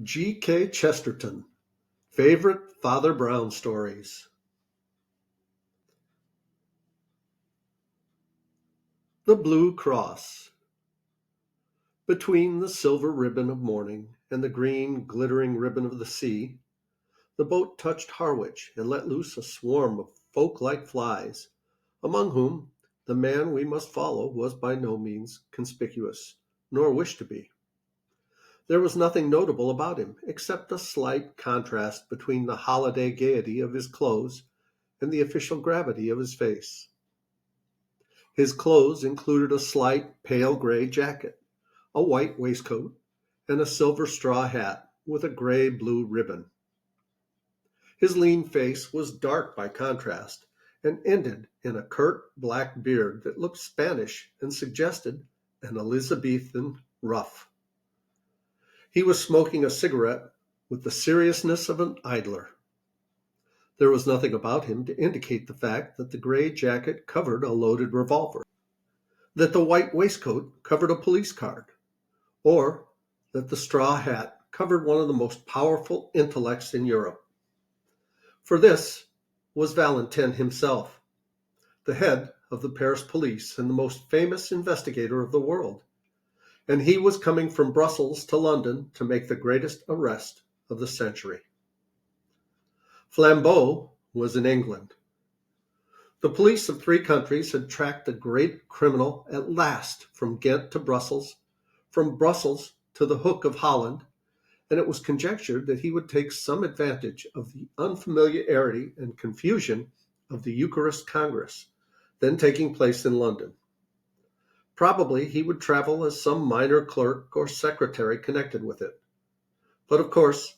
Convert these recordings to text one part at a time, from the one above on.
G. K. Chesterton, favorite Father Brown stories. The Blue Cross. Between the silver ribbon of morning and the green glittering ribbon of the sea, the boat touched Harwich and let loose a swarm of folk like flies, among whom the man we must follow was by no means conspicuous, nor wished to be. There was nothing notable about him except a slight contrast between the holiday gaiety of his clothes and the official gravity of his face. His clothes included a slight pale gray jacket, a white waistcoat, and a silver straw hat with a gray-blue ribbon. His lean face was dark by contrast, and ended in a curt black beard that looked Spanish and suggested an Elizabethan ruff. He was smoking a cigarette with the seriousness of an idler. There was nothing about him to indicate the fact that the gray jacket covered a loaded revolver, that the white waistcoat covered a police card, or that the straw hat covered one of the most powerful intellects in Europe. For this was Valentin himself, the head of the Paris police and the most famous investigator of the world, and he was coming from Brussels to London to make the greatest arrest of the century. Flambeau was in England. The police of three countries had tracked the great criminal at last from Ghent to Brussels, from Brussels to the Hook of Holland, and it was conjectured that he would take some advantage of the unfamiliarity and confusion of the Eucharist Congress, then taking place in London. Probably he would travel as some minor clerk or secretary connected with it. But of course,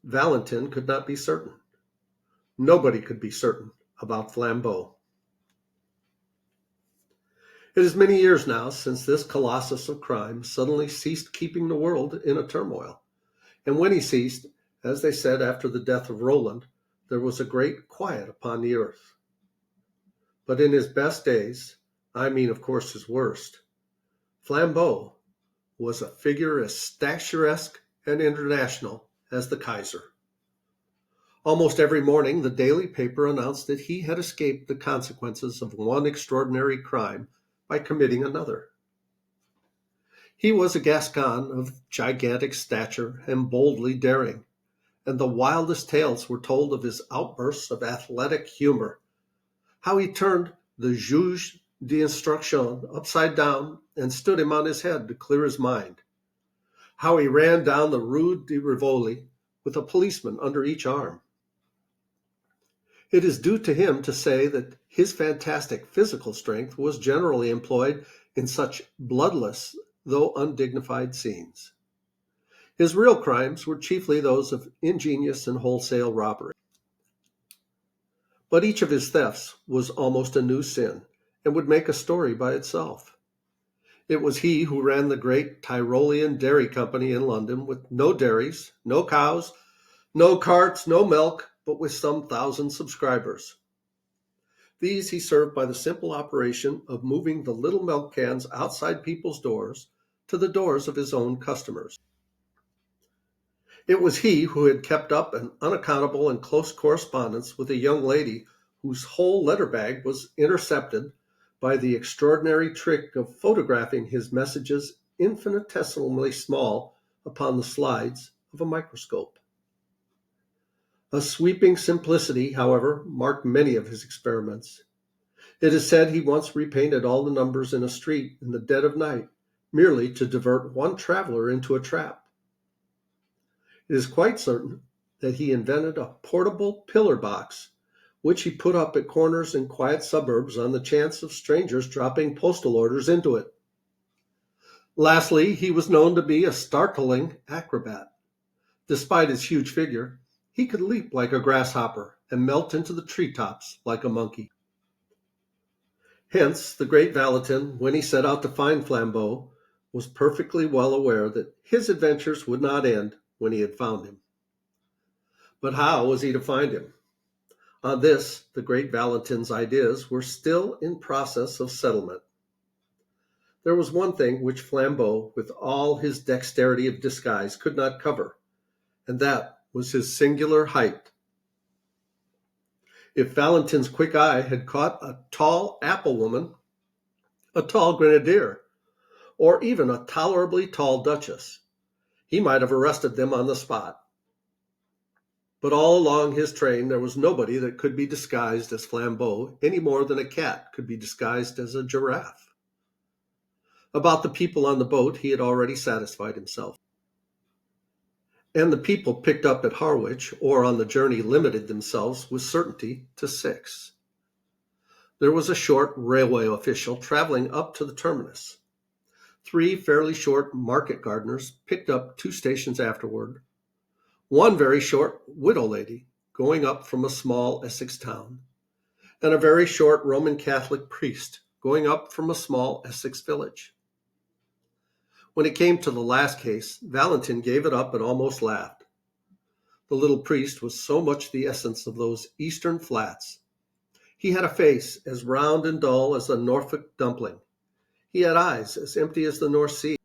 Valentin could not be certain. Nobody could be certain about Flambeau. It is many years now since this colossus of crime suddenly ceased keeping the world in a turmoil. And when he ceased, as they said after the death of Roland, there was a great quiet upon the earth. But in his best days, I mean of course his worst, Flambeau was a figure as statuesque and international as the Kaiser. Almost every morning the daily paper announced that he had escaped the consequences of one extraordinary crime by committing another. He was a Gascon of gigantic stature and boldly daring, and the wildest tales were told of his outbursts of athletic humor, how he turned the juge d'instruction upside down and stood him on his head to clear his mind, how he ran down the Rue de Rivoli with a policeman under each arm. It is due to him to say that his fantastic physical strength was generally employed in such bloodless though undignified scenes. His real crimes were chiefly those of ingenious and wholesale robbery. But each of his thefts was almost a new sin, and would make a story by itself. It was he who ran the great Tyrolean Dairy Company in London with no dairies, no cows, no carts, no milk, but with some 1,000 subscribers. These he served by the simple operation of moving the little milk cans outside people's doors to the doors of his own customers. It was he who had kept up an unaccountable and close correspondence with a young lady whose whole letter bag was intercepted by the extraordinary trick of photographing his messages infinitesimally small upon the slides of a microscope. A sweeping simplicity, however, marked many of his experiments. It is said he once repainted all the numbers in a street in the dead of night, merely to divert one traveler into a trap. It is quite certain that he invented a portable pillar box, which he put up at corners in quiet suburbs on the chance of strangers dropping postal orders into it. Lastly, he was known to be a startling acrobat. Despite his huge figure, he could leap like a grasshopper and melt into the treetops like a monkey. Hence, the great Valentin, when he set out to find Flambeau, was perfectly well aware that his adventures would not end when he had found him. But how was he to find him? On this, the great Valentin's ideas were still in process of settlement. There was one thing which Flambeau, with all his dexterity of disguise, could not cover, and that was his singular height. If Valentin's quick eye had caught a tall apple woman, a tall grenadier, or even a tolerably tall duchess, he might have arrested them on the spot. But all along his train there was nobody that could be disguised as Flambeau any more than a cat could be disguised as a giraffe. About the people on the boat he had already satisfied himself. And the people picked up at Harwich or on the journey limited themselves with certainty to 6. There was a short railway official traveling up to the terminus. 3 fairly short market gardeners picked up 2 stations afterward. 1 very short widow lady going up from a small Essex town, and a very short Roman Catholic priest going up from a small Essex village. When it came to the last case, Valentin gave it up and almost laughed. The little priest was so much the essence of those eastern flats. He had a face as round and dull as a Norfolk dumpling. He had eyes as empty as the North Sea.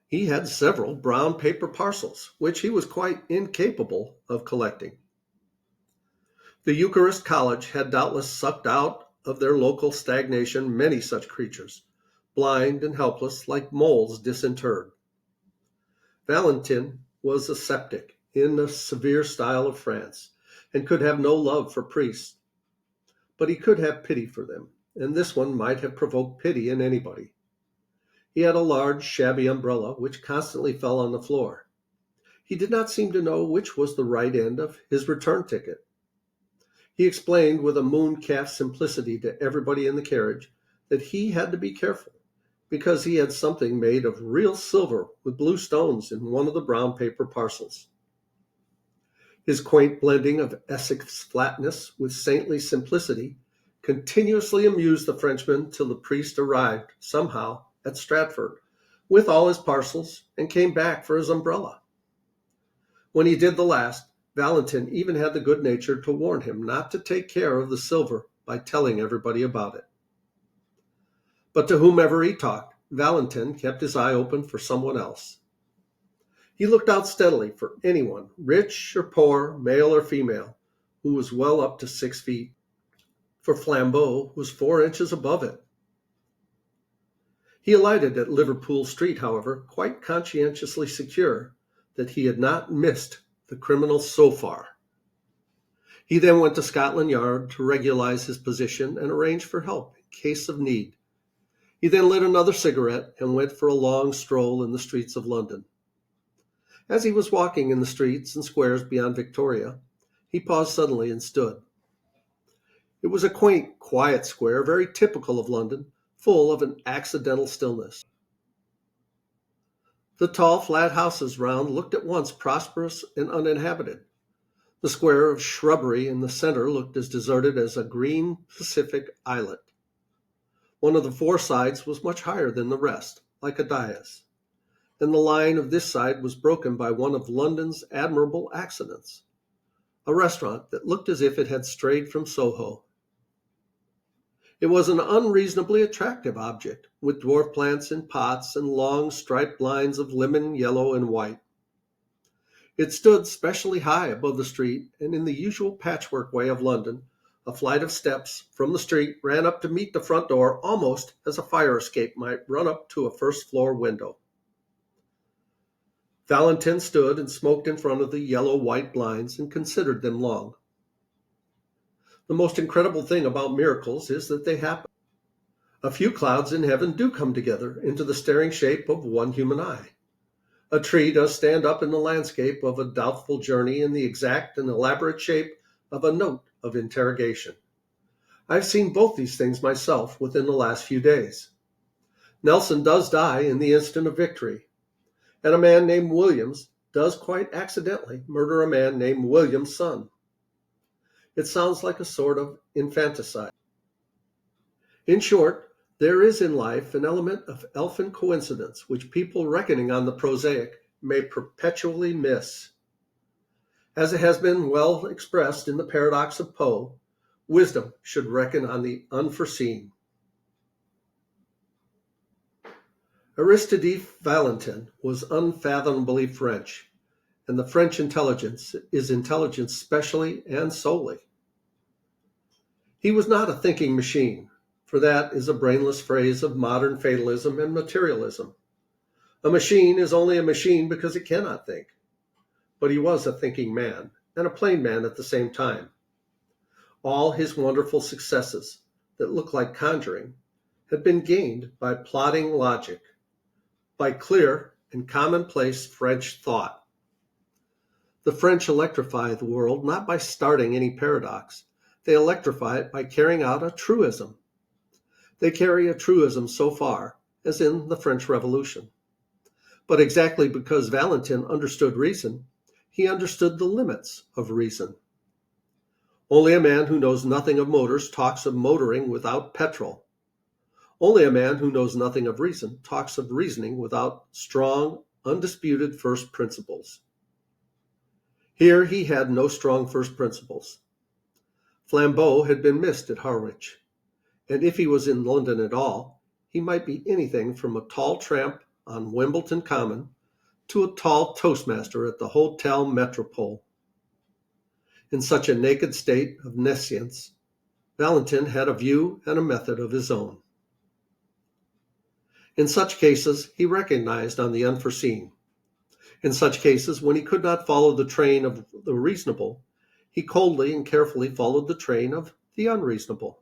He had several brown paper parcels, which he was quite incapable of collecting. The Eucharist College had doubtless sucked out of their local stagnation many such creatures, blind and helpless like moles disinterred. Valentin was a sceptic in the severe style of France, and could have no love for priests. But he could have pity for them, and this one might have provoked pity in anybody. He had a large, shabby umbrella which constantly fell on the floor. He did not seem to know which was the right end of his return ticket. He explained with a mooncalf simplicity to everybody in the carriage that he had to be careful, because he had something made of real silver with blue stones in one of the brown paper parcels. His quaint blending of Essex flatness with saintly simplicity continuously amused the Frenchman till the priest arrived, somehow, at Stratford, with all his parcels, and came back for his umbrella. When he did the last, Valentin even had the good nature to warn him not to take care of the silver by telling everybody about it. But to whomever he talked, Valentin kept his eye open for someone else. He looked out steadily for anyone, rich or poor, male or female, who was well up to 6 feet, for Flambeau was 4 inches above it. He alighted at Liverpool Street, however, quite conscientiously secure that he had not missed the criminal so far. He then went to Scotland Yard to regularize his position and arrange for help in case of need. He then lit another cigarette and went for a long stroll in the streets of London. As he was walking in the streets and squares beyond Victoria, he paused suddenly and stood. It was a quaint, quiet square, very typical of London, full of an accidental stillness. The tall, flat houses round looked at once prosperous and uninhabited. The square of shrubbery in the center looked as deserted as a green Pacific islet. One of the 4 sides was much higher than the rest, like a dais, and the line of this side was broken by one of London's admirable accidents, a restaurant that looked as if it had strayed from Soho. It was an unreasonably attractive object, with dwarf plants in pots and long striped lines of lemon, yellow, and white. It stood specially high above the street, and in the usual patchwork way of London, a flight of steps from the street ran up to meet the front door almost as a fire escape might run up to a first-floor window. Valentin stood and smoked in front of the yellow-white blinds and considered them long. The most incredible thing about miracles is that they happen. A few clouds in heaven do come together into the staring shape of one human eye. A tree does stand up in the landscape of a doubtful journey in the exact and elaborate shape of a note of interrogation. I've seen both these things myself within the last few days. Nelson does die in the instant of victory, and a man named Williams does quite accidentally murder a man named William's son. It sounds like a sort of infanticide. In short, there is in life an element of elfin coincidence which people reckoning on the prosaic may perpetually miss. As it has been well expressed in the paradox of Poe, wisdom should reckon on the unforeseen. Aristide Valentin was unfathomably French, and the French intelligence is intelligence specially and solely. He was not a thinking machine, for that is a brainless phrase of modern fatalism and materialism. A machine is only a machine because it cannot think. But he was a thinking man, and a plain man at the same time. All his wonderful successes, that look like conjuring, had been gained by plodding logic, by clear and commonplace French thought. The French electrify the world not by starting any paradox. They electrify it by carrying out a truism. They carry a truism so far as in the French Revolution. But exactly because Valentin understood reason, he understood the limits of reason. Only a man who knows nothing of motors talks of motoring without petrol. Only a man who knows nothing of reason talks of reasoning without strong, undisputed first principles. Here he had no strong first principles. Flambeau had been missed at Harwich, and if he was in London at all, he might be anything from a tall tramp on Wimbledon Common to a tall toastmaster at the Hotel Metropole. In such a naked state of nescience, Valentin had a view and a method of his own. In such cases, he recognized on the unforeseen. In such cases, when he could not follow the train of the reasonable, he coldly and carefully followed the train of the unreasonable.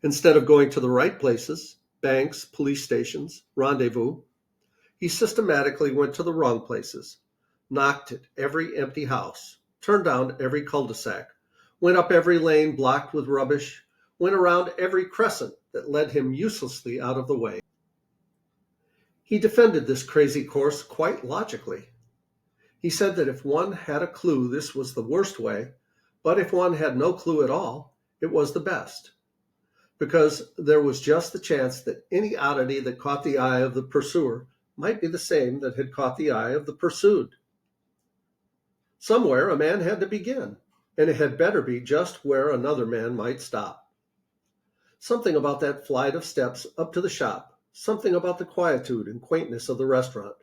Instead of going to the right places, banks, police stations, rendezvous, he systematically went to the wrong places, knocked at every empty house, turned down every cul-de-sac, went up every lane blocked with rubbish, went around every crescent that led him uselessly out of the way. He defended this crazy course quite logically. He said that if one had a clue, this was the worst way, but if one had no clue at all, it was the best, because there was just the chance that any oddity that caught the eye of the pursuer might be the same that had caught the eye of the pursued. Somewhere a man had to begin, and it had better be just where another man might stop. Something about that flight of steps up to the shop, something about the quietude and quaintness of the restaurant,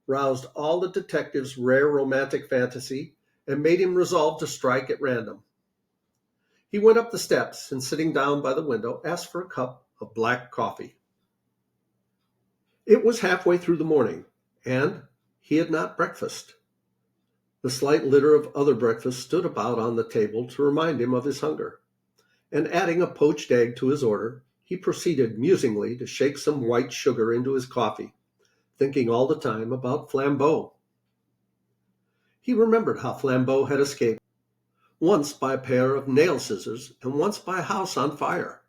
roused all the detective's rare romantic fantasy and made him resolve to strike at random. He went up the steps and, sitting down by the window, asked for a cup of black coffee. It was halfway through the morning, and he had not breakfasted. The slight litter of other breakfasts stood about on the table to remind him of his hunger, and adding a poached egg to his order, he proceeded musingly to shake some white sugar into his coffee, thinking all the time about Flambeau. He remembered how Flambeau had escaped, once by a pair of nail scissors and once by a house on fire,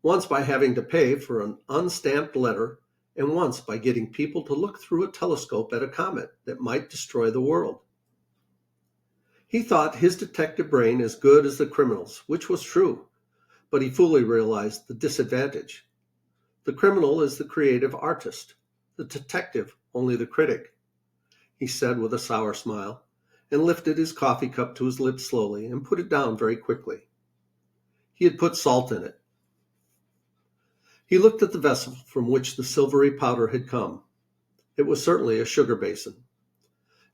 once by having to pay for an unstamped letter, and once by getting people to look through a telescope at a comet that might destroy the world. He thought his detective brain as good as the criminal's, which was true, but he fully realized the disadvantage. The criminal is the creative artist, the detective only the critic, he said with a sour smile, and lifted his coffee cup to his lips slowly and put it down very quickly. He had put salt in it. He looked at the vessel from which the silvery powder had come. It was certainly a sugar basin,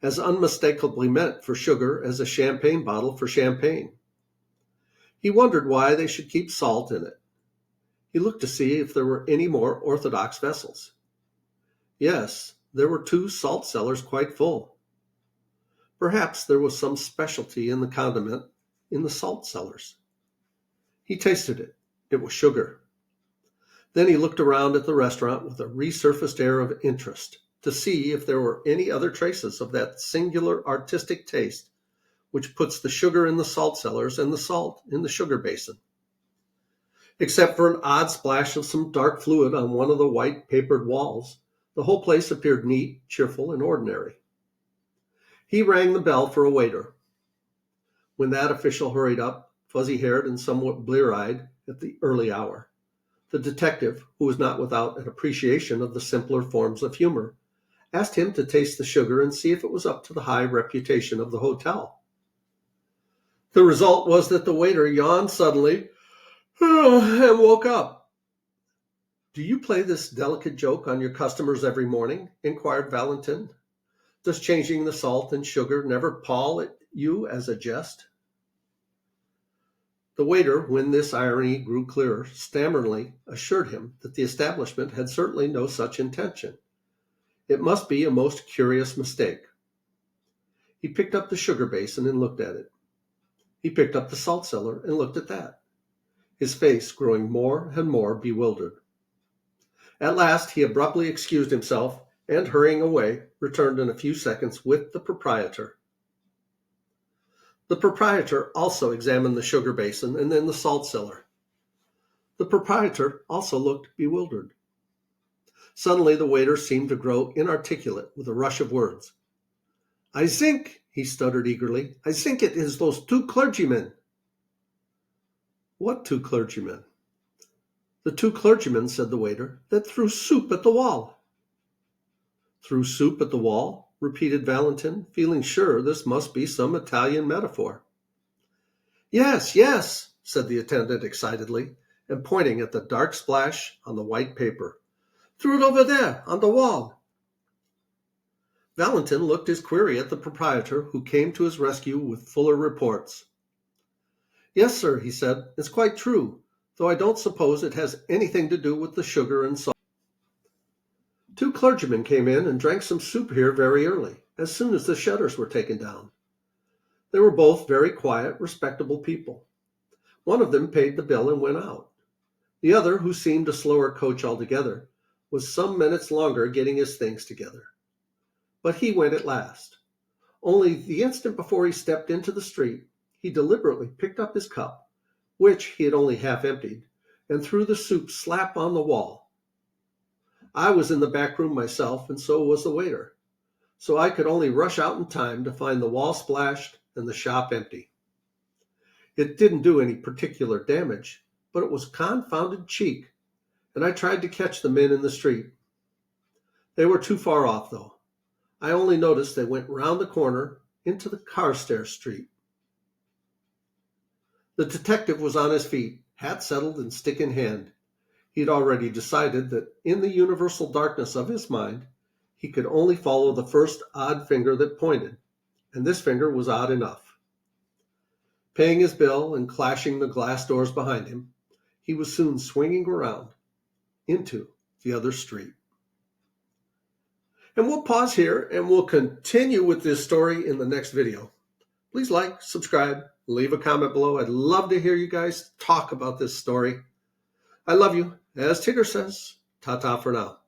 as unmistakably meant for sugar as a champagne bottle for champagne. He wondered why they should keep salt in it. He looked to see if there were any more orthodox vessels. Yes, there were 2 salt cellars quite full. Perhaps there was some specialty in the condiment in the salt cellars. He tasted it. It was sugar. Then he looked around at the restaurant with a resurfaced air of interest to see if there were any other traces of that singular artistic taste which puts the sugar in the salt cellars and the salt in the sugar basin. Except for an odd splash of some dark fluid on one of the white papered walls, the whole place appeared neat, cheerful, and ordinary. He rang the bell for a waiter. When that official hurried up, fuzzy-haired and somewhat blear-eyed at the early hour, the detective, who was not without an appreciation of the simpler forms of humor, asked him to taste the sugar and see if it was up to the high reputation of the hotel. The result was that the waiter yawned suddenly and woke up. "Do you play this delicate joke on your customers every morning?" inquired Valentin. Does changing the salt and sugar never pall at you as a jest? The waiter, when this irony grew clearer, stammeringly assured him that the establishment had certainly no such intention. It must be a most curious mistake. He picked up the sugar basin and looked at it. He picked up the salt cellar and looked at that, his face growing more and more bewildered. At last he abruptly excused himself and, hurrying away, returned in a few seconds with the proprietor. The proprietor also examined the sugar basin and then the salt cellar. The proprietor also looked bewildered. Suddenly the waiter seemed to grow inarticulate with a rush of words. "I think," he stuttered eagerly, "I think it is those two clergymen." "What two clergymen?" "The two clergymen," said the waiter, "that threw soup at the wall." "Threw soup at the wall?" repeated Valentin, feeling sure this must be some Italian metaphor. "Yes, yes," said the attendant excitedly, and pointing at the dark splash on the white paper. "Threw it over there, on the wall." Valentin looked his query at the proprietor, who came to his rescue with fuller reports. "Yes, sir," he said, "it's quite true, though I don't suppose it has anything to do with the sugar and salt. Two clergymen came in and drank some soup here very early, as soon as the shutters were taken down. They were both very quiet, respectable people. One of them paid the bill and went out. The other, who seemed a slower coach altogether, was some minutes longer getting his things together. But he went at last. Only the instant before he stepped into the street, he deliberately picked up his cup, which he had only half emptied, and threw the soup slap on the wall. I was in the back room myself, and so was the waiter, so I could only rush out in time to find the wall splashed and the shop empty. It didn't do any particular damage, but it was confounded cheek, and I tried to catch the men in the street. They were too far off, though. I only noticed they went round the corner into the Carstairs Street. The detective was on his feet, hat settled and stick in hand. He had already decided that in the universal darkness of his mind, he could only follow the first odd finger that pointed, and this finger was odd enough. Paying his bill and clashing the glass doors behind him, he was soon swinging around into the other street. And we'll pause here and we'll continue with this story in the next video. Please like, subscribe, leave a comment below. I'd love to hear you guys talk about this story. I love you. As Tigger says, ta-ta for now.